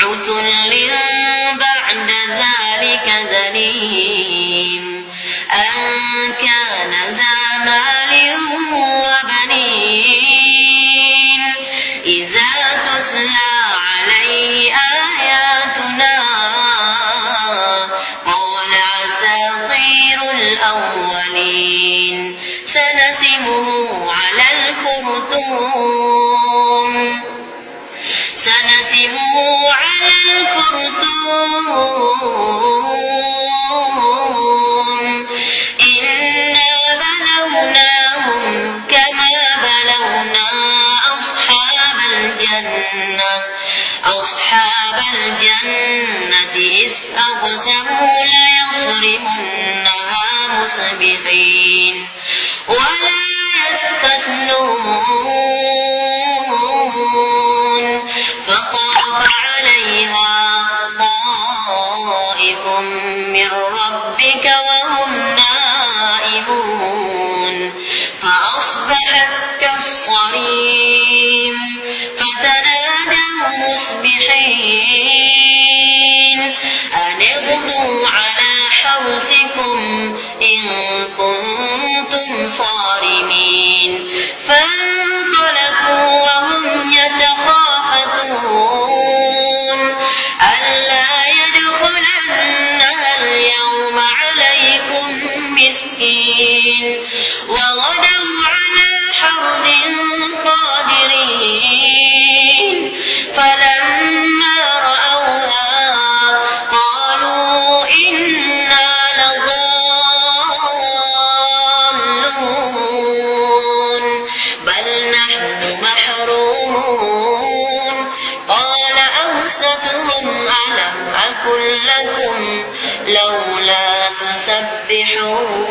عتل بعد ذلك زنيم أن كان ذا مال وبنين إذا تتلى عليه آياتنا قال أساطير الأولين سنسمه على الخرطوم إنا بلوناهم كما بلونا أصحاب الجنة إذ أقسموا ليصرمنها مصبحين ولا يستثنون فطاف عليها طائف من ربك وهم نائمون فأصبحت كالصريم فتنادوا مصبحين أن اغدوا على حرثكم إن كنتم صارمين فانطلقوا وهم يتخافتون ألا يدخلنها اليوم عليكم مسكين وغدوا على حرد قادرين فلما رأوها قالوا إنا لضالون بل نحن محرومون قال أوسطهم ألم أقل لكم لولا تسبحون